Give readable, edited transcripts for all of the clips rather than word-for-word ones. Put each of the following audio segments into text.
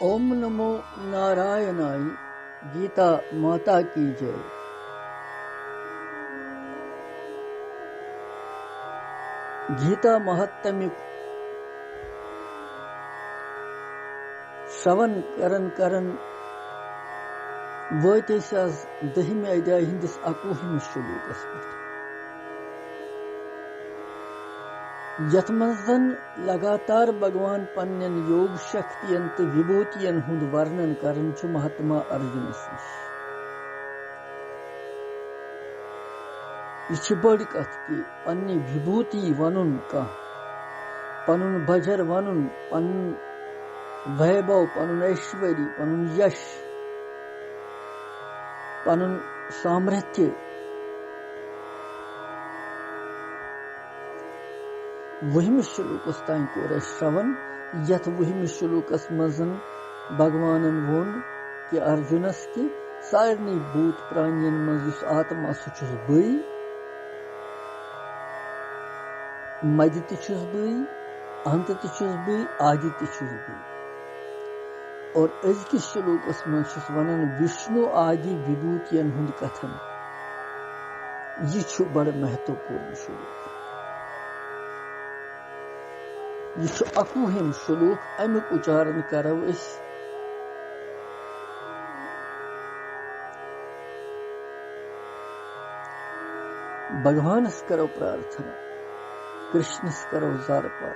ओम नमो नारायणाय। गीता माता की जय। गीता महात्म्य श्रवण करन वत आज 10वें अध्याय हिंदिस 21वें श्लोकस पे, यथ मं लगातार भगवान पन्न योग शक्तियन तो विभूतियन हुंद वर्णन करन छु महात्मा अर्जुनस निश। यह बड़ कथ कि पन्नी विभूति वनुन कह, पनुन बजर वनुन, पनुन वैभव, पनुन ऐश्वर्य, पनुन यश, पनुन सामर्थ्य वहिम श्लोकस तान कोर श्रवण। यथ वहिम श्लोकस मजन भगवानन वोन कि अर्जुनस कि सारनी भूत प्राणियन मज युस आत्मा सह बई, मद तुस बई, अंत तुस बई, आदि तुस बई। और अजकिस श्लोकस मज वनान विष्णु आदि विभूतियन हुंद कथन। यह बड़ महत्वपूर्ण श्लोक। यह 21वें श्लोक। अमुक उच्चारण करो अस। भगवानस करो प्रार्थना, कृष्णस करो जार पर।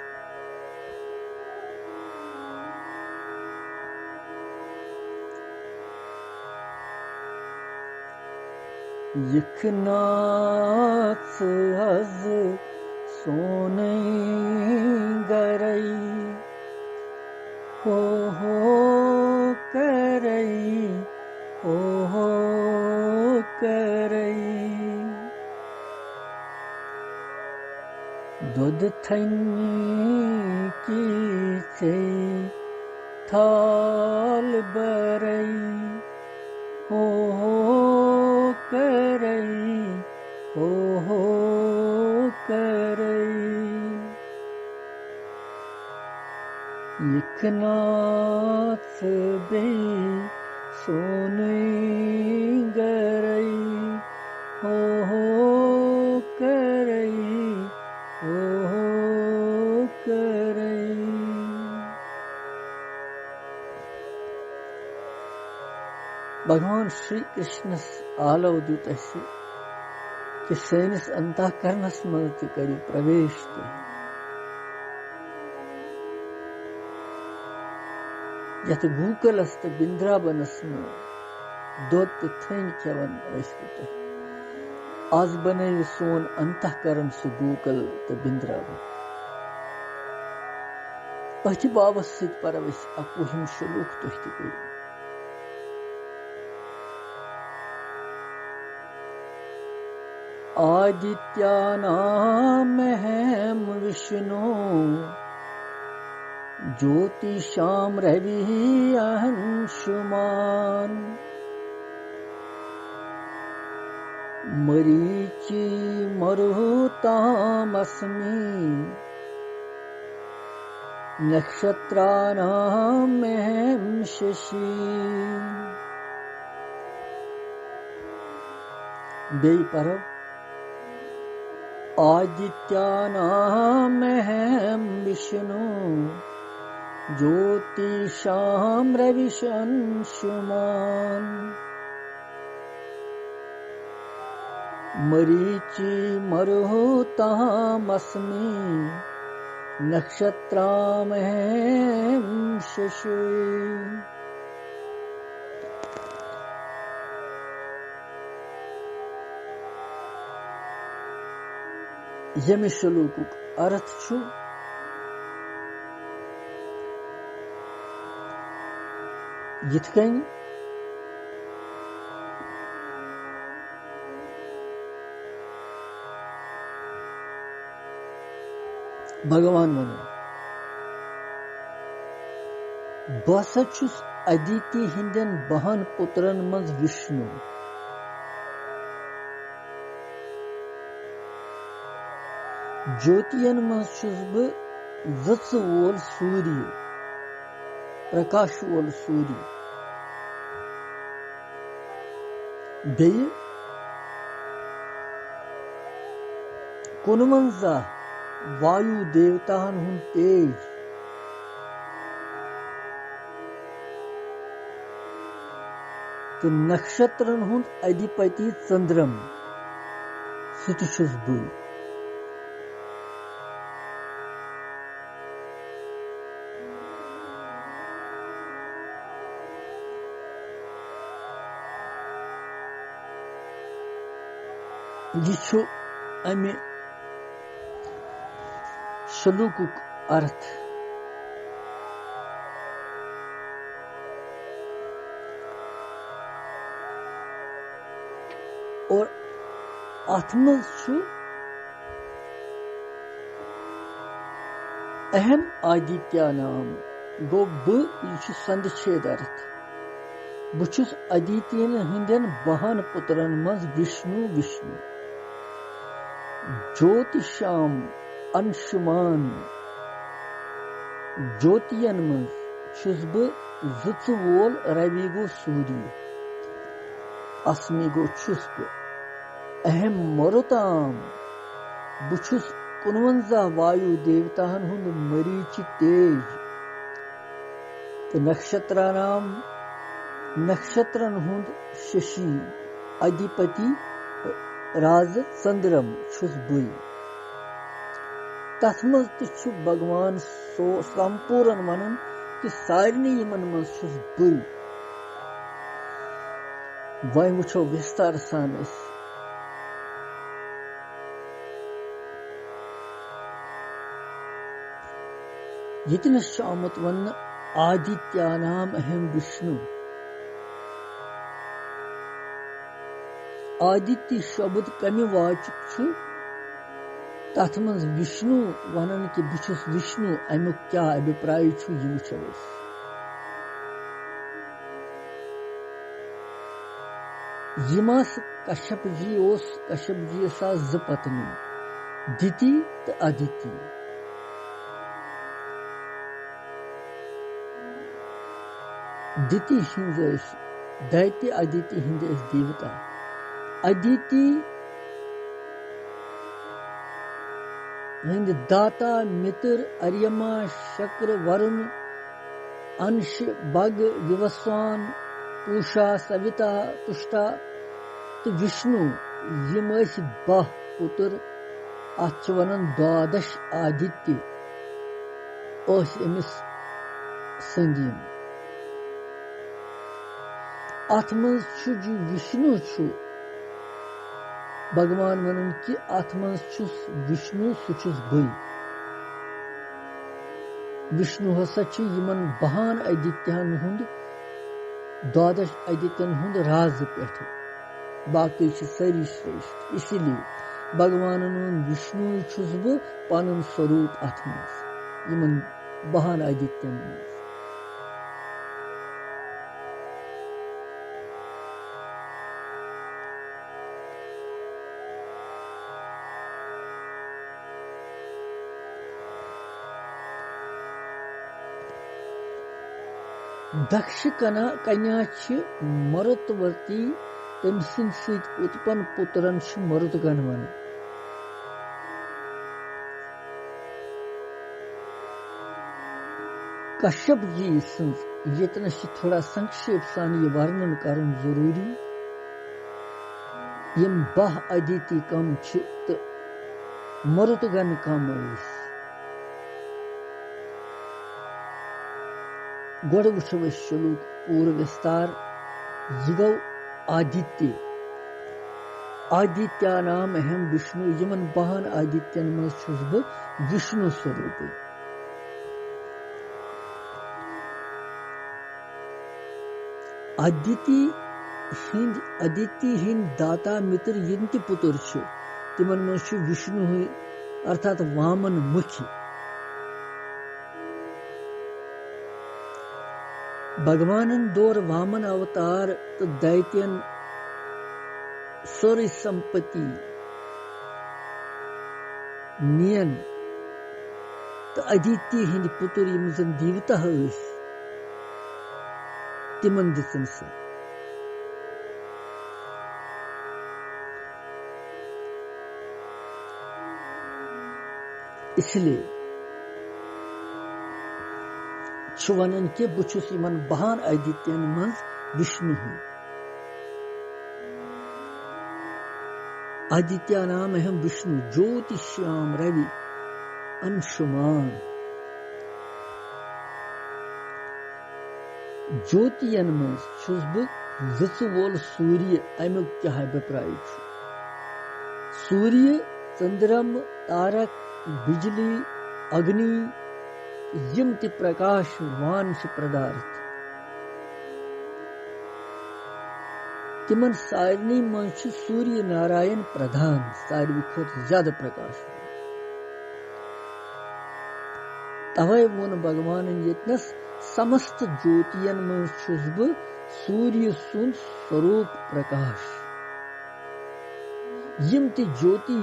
यखनाथ अज सोने गरई, हो करई, हो करई। दूध थनी की चे थाल बरई, हो करई, हो करई। यखनाथ बे सोने गरई, हो करई, हो करई। भगवान श्री कृष्ण आलव दुत कि सैनिस अंतःकरणस मज ते करियो प्रवेश ते। यथ गूकलस तो बिंद्रावनस में दूध तो थन खेवन तुम, आज बनयु सोन अंतःकरण सु गूकल तो बिंद्रावन। अथ बाबस सत परव 21वें श्लोक तुह ते पढ़ो। आदित्यानामहं विष्णु, ज्योतिषां रविः अंशुमान्। मरीचि मरुतामस्मि, नक्षत्राणामहं शशि। बे परव आदित्यानामहं विष्णु, ज्योतिषां रविशंशुमान्। मरीचि मरुतामस्मि, नक्षत्रामहं शशि। यम श्लोकुक अर्थ छु यिथकन भगवान वनो बस छुस अदिति हिंदन बहन पुत्रन मज विष्णु। ज्योतियन मज छुस ब वोल सूर्य। प्रकाश वोल सूर्य बेय 51 वायु देवतान हुंद तेज तो नक्षत्रन हुंद अधिपति चंद्रम सु छुस बय यह छु अमे श्लोकुक अर्थ और अथ मज छु अहम आदित्य नाम गो यह संदछेद अर्थ बुछुस आदित्यन हंदन 12 पुत्रन मज विष्णु विष्णु ज्योतिषाम अंशुमान ज्योतियन मज छुस बह वोल रवि गो सूर्य अस्मि गो छुस अहम मरुताम बुछुस 51 वायु देवताहन हुंद मरीच तेज तो नक्षत्रन हुंद शशि अधिपति राज चंद्रम छुस बय तथ मज छु भगवान सो संपूर्ण वनन कि सारनी यमन मज छुस बय वह वुछो विस्तार सान यतनस आमुत वन आदित्यानाम अहम विष्णु आदित्य शब्द कमि वाचक छु तथ मज विष्णु वनन कि बुछुस विष्णु अमुक क्या अभिप्राय छु यह वुछो यमास कश्यप जी सा ज पत्नी दिति तो अदिति दिति हिंद दैत्य अदिति हिंद देवता अदिति हिंद दाता मित्र अर्यमा शक्र वरुण अंश बग विवस्वान पूषा सविता तुष्टा तो विष्णु यम 12 पुत्र अत वनन 12 आदित्य अमिस संदीम अत मज जो विष्णु छु भगवान वनन कि अत मज छुस विष्णु सुछुस बय विष्णु हसा छु यमन 12 आदित्यन हुंद 12 आदित्यन हुंद राज पेठ बाकी सारी श्रेष्ठ इसलिए भगवान विष्णु छुस बह पन स्वरूप अथ मज यमन 12 आदित्यन मज दक्ष कन्या मरुतवर्ती तम सत उत्पन्न पुत्रन मरुदगन वन कश्यप जी यतन थोड़ा संक्षेप सान यह वर्णन करन जरूरी यम 12 अदिति कम तो मरुदगन कम गोड़ वुछो श्लोक पूर्व विस्तार यह गो आदित्य नाम अहम विष्णु यमन 12 आदित्यन मज छुस बह विष्णु स्वरूप अदिति हिंद दाता मित्र यम ति पुत्र तिमन मज विष्णु अर्थात वामन मुखी भगवानन दौर वामन अवतार तो दैत्यन सोरी संपत्ति नियन तो अदिति हिंद पुत्र यम देवता तिमन दिसन से इसलिए वन कि बुछुस यमन बहान आदित्यन मज विष्णु हूं आदित्य नाम है विष्णु ज्योतिष्याम रवि अंशुमान ज्योतियन मज छुस बह जिस वोल सूर्य अमुक क्या बेप्राय सूर्य चंद्रम तारक बिजली अग्नि यम ति प्रकाशवान पदार्थ तिमन सारनी मज सूर्य नारायण प्रधान सारवी खुद ज्यादा प्रकाश तवे वोन भगवान यतनस समस्त ज्योतियन मज छुस बह सूर्य सुंद स्वरूप प्रकाश यम ति ज्योति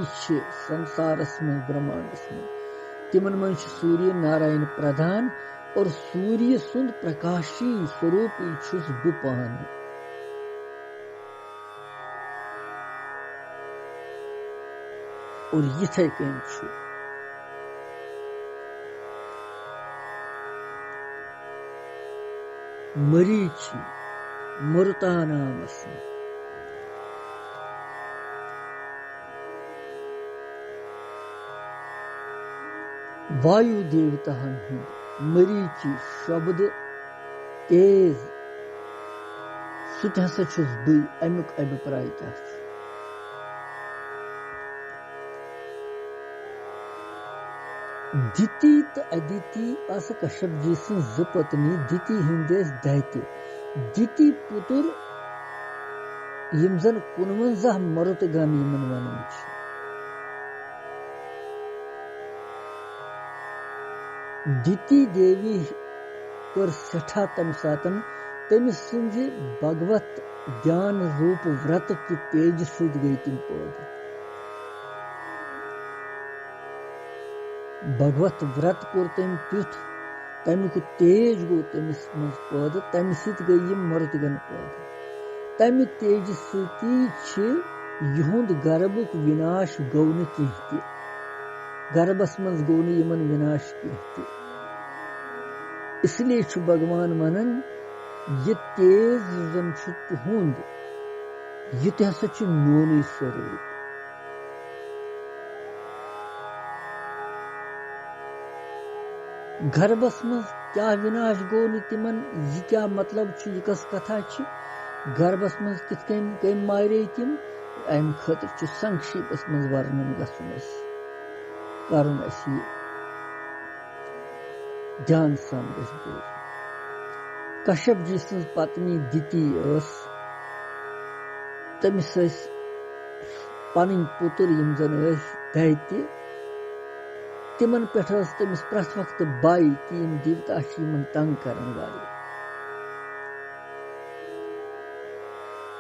संसारस मज ब्रह्मांडस मज तिमन मज सूर्य नारायण प्रधान और सूर्य सुंद प्रकाशी स्वरूप छुस बह पान और यथे कन मरीचि मरुता नामस वायु देवता मरीचि शब्द तेज सुत हसा छुस बह अमुक अभिप्राय क्या दिति तो अदिति आस कश्यप जी सं ज पत्नी दिति हिंदेस दैत्य दिति पुतुर यम जन 51 मरुतगण यमन वनन छ दिति देवी कर सठा तम सातन तमिस संज भगवत ज्ञान रूप व्रत की तेज सिद्ध गई तिम पद भगवत व्रत कोर तम तुथ तमिक तेज गो तमिस मज पद तम सित गई यम मरुतगन पद तमि तेज सती युंद गर्भुक विनाश गौ न कह गर्भस मज गौ न यमन विनाश कह इसलिए भगवान वनन यह तेज जन तुंद यह हसा मोन स्वरूप गर्भस मज क्या विनाश गो न तिमन यह क्या मतलब यह कस कथा गर्भस मज कित कम मारे तिम अम खतर संक्षेपस मज वर्णन गन करन ध्यान सान बोझ कश्यप जी सं पत्नी दिति तमिस पन पुत्र यम जन दैत्य तिमन पे तमिस प्रथ वक्त बाई कि यम देवता तंग करन वाले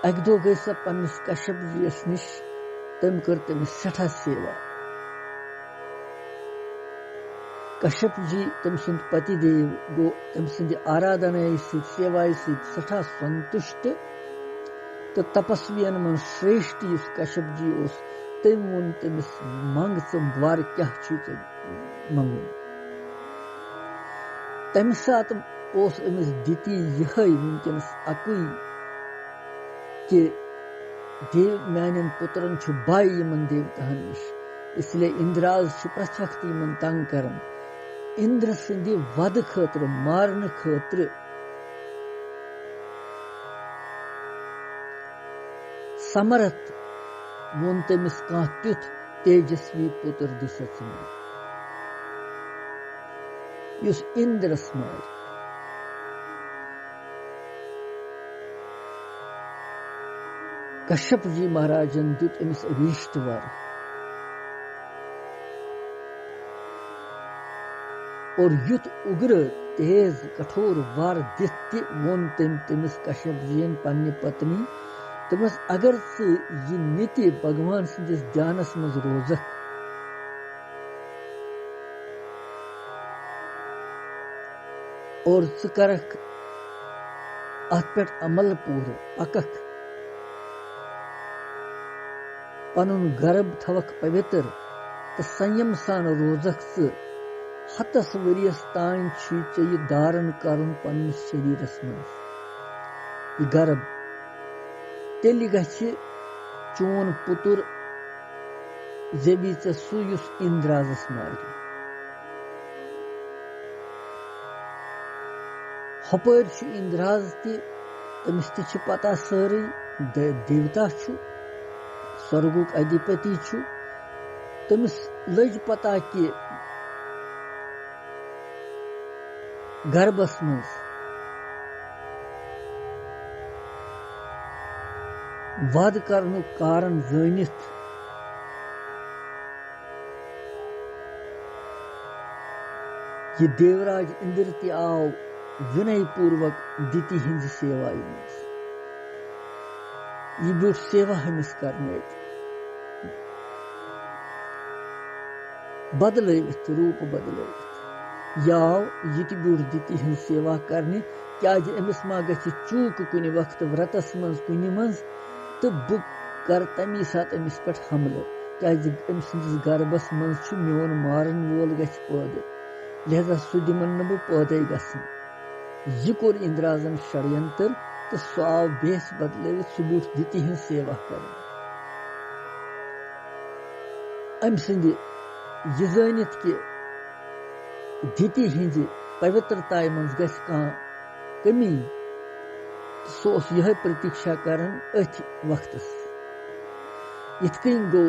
अक दो गई सो पन्निस कश्यप जी निश तम कर तमिस सठा सेवा कश्यप जी तम सुंद पति देव गो तम सिंद आराधना सेवाय सठा संतुष्ट तो तपस्वियन मन श्रेष्ठ कश्यप जी तम वो तमिस मंग वर क्या मंगुन तम सात अमिस दिति यह वनकस अकुई कि देव मान पुत्रन बाई यमन देवतान नश इसलिए इंद्राज प्रथ वक्त यमन तंग करन इंद्र सिंध वध खतर मारन खतर समर्थ वोन तमिस कह तुथ तेजस्वी पुत्र दिस युस इंद्रस मार कश्यप जी महाराजन दुत अमिस अभीष्ट वर और युत उग्र तेज कठोर वार दित वोन तमिस कश्यप जीन पन्ने पत्नी तमस अगर यह नित्य भगवान सिंदिस ध्यानस मज रोजक और करख अत पे अमल पूर पकख पनुन गर्भ थवक पवित्र तो संयम सान रोजक हतस वरियस तान ये धारण करन पन्निस शरीरस मज ये गर्भ तेल गछि चोन पुतुर जेबी चे सु युस इंद्राजस मारि हपर छु इंद्राज ति तमिस ति छु पता सारी देवता छु स्वर्गुक अधिपति छु तमिस लज पता कि गर्भस मज वाद करनु कारण जानित ये देवराज इंद्र ति आव विनय पूर्वक दिति हिंद सेवा ये ब्यूट सेवा हमिस करने बदलवित रूप बदलवित याव ये ब्यूट दिति हिंद सेवा करने क्या अमिस मा गछि चूक कुनि वक्त व्रतस मज कुनि मज तो बु कर तमी साथ अमिस पे हमले क्या अमिस गर्भस मज मोन मारन वोल गछि पैदा लिहाजा सु दिमन न बह पैदे गसन यह कोर इंद्राजन षड्यंत्र तो सह आव बेस बदलवित सह ब्यूठ दिति हिंद सेवा कर अम सद यह जानित कि दिति हिंद पवित्रताय मज गछ कहां कमी सह यह प्रतीक्षा करन अथ वक्तस इत कन गो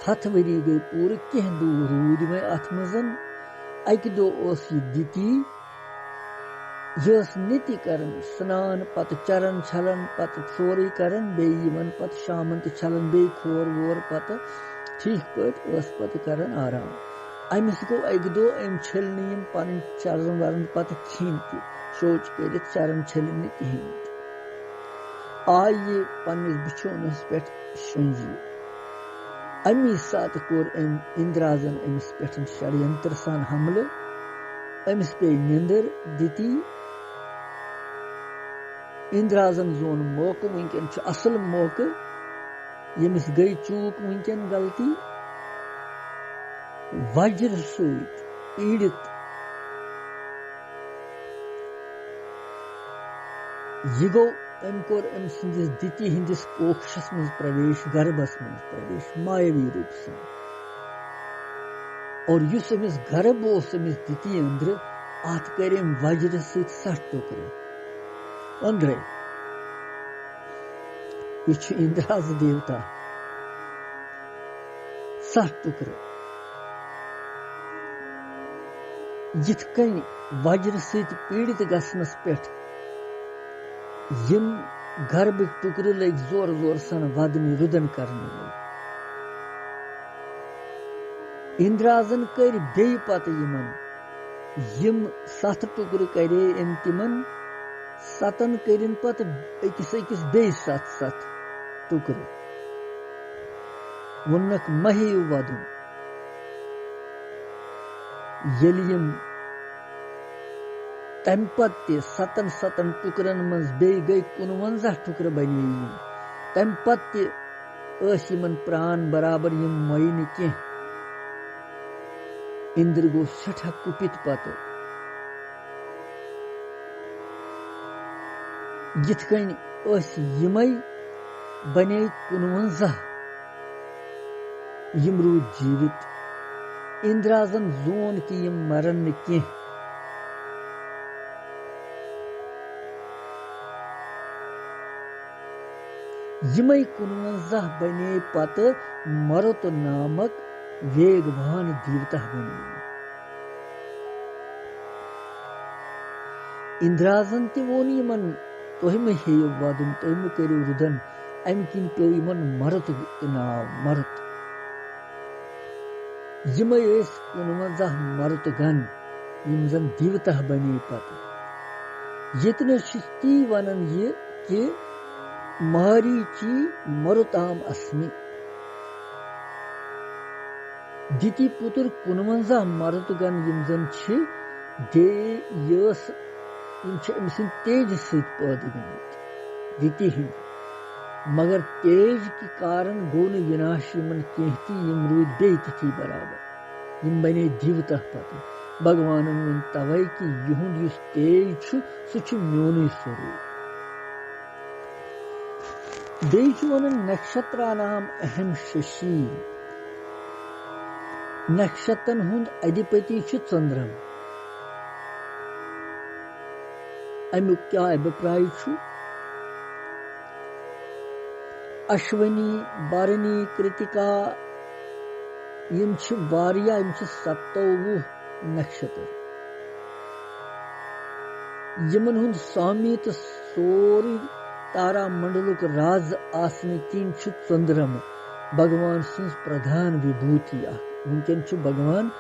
7 वरी गई पूर कह दो रूद में अथ मजन अक दो यह दिति यह नीति करन स्नान पत चरण छलन पत सोरी करन बे पत शामन छलन बे खोर वोर पत ठीक पत पत करन आराम अमिस गो अक दो अम छल पन चरण वरन पत खीन शौच कर चरण छलिन कहें आय ये पन्निस बिछोनस पे शुंजी अमी सात कोर इंद्राजन अमिस पे षड्यंत्र सान हमले अमिस पे निंदर दिति इंद्राजन जोन मौका वनकन असल मौका यमिस गई चूक वनकन गलती वज्र सहित पीड़ित यह गो अम कोर अम सिंदिस दिति हिंदिस कोक्षस मज प्रवेश गर्भस मज प्रवेश मायावी रूप से और युस अमिस गर्भ ओस अमिस दिति अंद्र अत करें वज्र सहित 60 टुकड़े अंद्रे यह इंद्राज देवता 60 टुकड़े यिथ कन वज्र सहित पीड़ित गसनस पे यम गर्भ टुकड़े लग जोर जोर सन वदन रुदन करने लग इंद्राजन कर बे पत यम 7 टुकड़े करे तिमन 7 करिन पत अकिस अकिस बे 7 टुकड़े वनक मही वदन यम तम पत 7 टुकरन मज बे गई 49 टुकर बने तम पत प्राण बराबर यम मई न कह इंद्र गो सठा कुपित पत यिथ कन यमई बने 49 यम रूद जीवित इंद्राजन जोन कि यम मरन न कह यमई 49 बने पत मरुत नामक वेगवान देवता बने इंद्राजन ते वोन यमन तुम हेय वदन तुम करू रुदन अम किन पे यमन मरुत नाव मरुत यमई 49 मरुत गन यम जन देवता बने पत यतन ती वनन ये कि मारीची मरुताम अस्मि दिति पुत्र 49 मरुतगन यम जन दे यस तेज सहित पैदा गमत रीति हिंद मगर तेज के कारण गो न विनाश यमन कह रूद बे ती बराबर यम बने दिवतः पत भगवान वन तवै कि युहुंद युस तेज सह म्योन स्वरूप बेच वन नक्षत्रानाम अहम शशि नक्षत्रन हुंद अधिपति चंद्रम अमुक क्या अभिप्राय अश्वनी बारनी कृतिका यम 27 नक्षत्र यमन हुंद स्वामी तो सोरी तारा मंडलुक राज आसने किन चंद्रम भगवान सिंह प्रधान विभूति वुनकन भगवान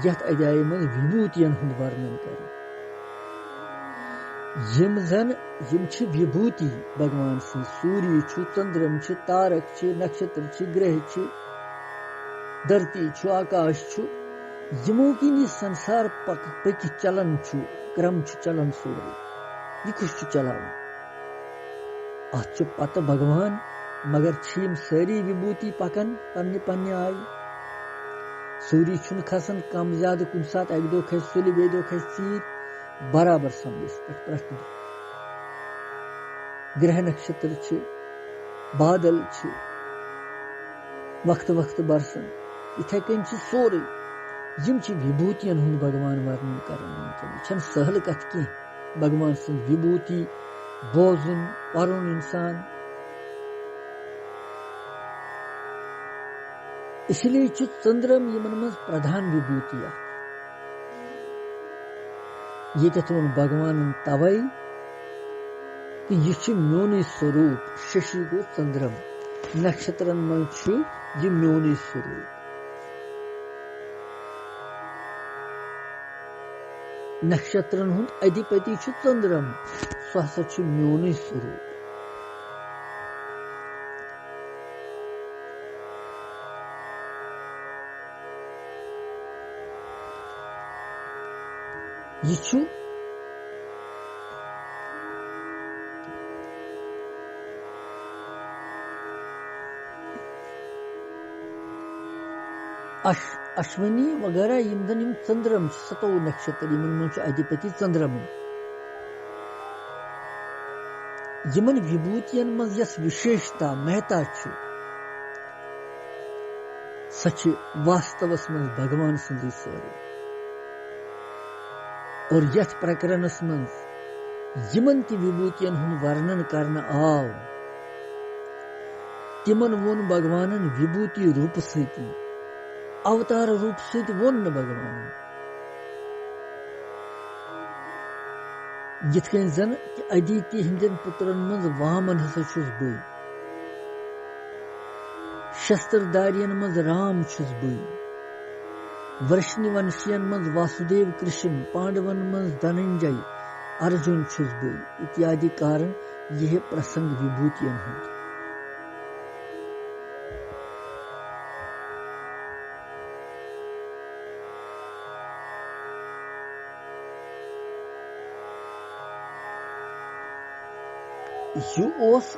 यथ अध्याय मज विभूतियन हुंद वर्णन कर यम विभूति भगवान सिंह सूर्य चंद्रम तारक नक्षत्र ग्रह धरती आकाश यमो किन संसार पक चलन क्रम चलन सोरे यह कुछ चलान अत पत भगवान मगर यम सारी विभूति पकन पन्ने पन्ने आय सूर्य खसान कम ज्यादा कुन सात अक दो खस सुलि बे दो खस चीर बराबर समझ प्रत ग्रह नक्षत्र बादल वक्त वक्त बरसन इथे कन सोरे यम विभूतियन हुंद भगवान वर्णन कर सहल कथ कह भगवान सं विभूति बोजुन परुन इंसान इसलिए चंद्रम यमन मज प्रधान विभूति ये भगवान तवै कि यह म्योन स्वरूप शशि गो चंद्रम नक्षत्रन मज यह म्योन स्वरूप नक्षत्रन हुंद अधिपति चंद्रम सह हसा म्योन स्वरूप यह अश्विनी वगैरह यम चंद्रम 27 नक्षत्र यमन अधिपति चंद्रम यमन विभूतियन मज यस विशेषता महता सच वास्तवस मज भगवान सदी स्वरूप और यथ प्रकरणस मज यमन ति विभूतियन हुंद वर्णन करना आव तिमन वोन भगवानन विभूति रूप सती अवतार रूप सहित वोन भगवान यथ कन जन अदिति हिंदन पुत्रन मज वामन हसा छुस बई शस्त्रधारियन मज राम छुस बई वृष्णि वंशियन मज वासुदेव कृष्ण पांडवन मज धनंजय अर्जुन छुस बई इत्यादि कारण यह प्रसंग विभूतियन हुंद यह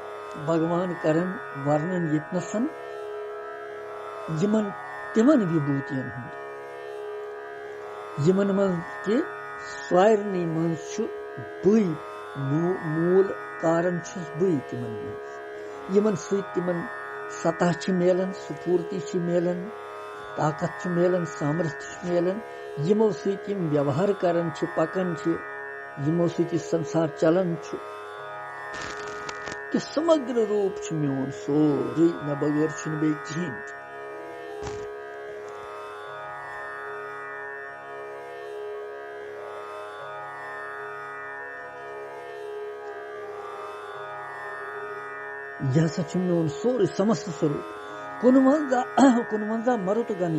भगवान करन वर्णन यतनसन यमन तिमन विभूतियन हुंद यमन मज के स्वारनी मज बई मूल कारण बई तिमन मज यमन तिमन सतह मेलन स्फूर्ति मेलन ताकत मेलन सामर्थ्य मेलन यमो सम व्यवहार करन पकन यमो संसार चलन कि समग्र रूप म्योन सोरे मे बगैर बे कहें यह हसा म्योन सोरे समस्त स्वरूप कुनवंजा मरुतगन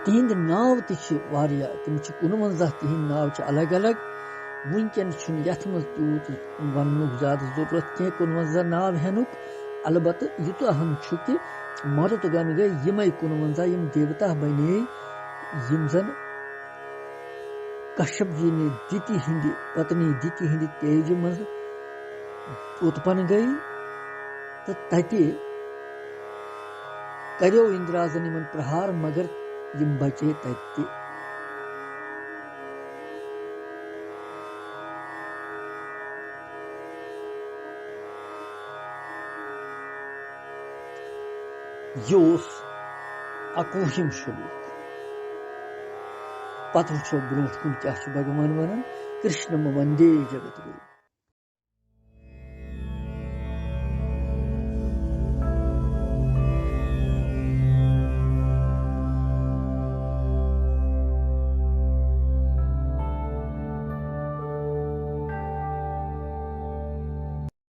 तिहिंद नाव तिया तिम कुनवंजा तिहिंद नाव अलग अलग वुनकन यथ मज तूत वन ज्यादा जरूरत कह कुनवंजा नाव हेनुक अलबत् युत अहम कि मरुतगन गई यम कुनवंजा यम देवता बने यम जन कश्यप जी ने दिति हिंद पत्नी दिति हिंद तेज मज उत्पन्न गई तो तति करो इंद्राजन इन प्रहार मगर यम बचे तति योस अकुहिम श्लोक पत वुचो ब्रोट कुन क्या भगवान वनान कृष्ण वंदे जगत गुरु।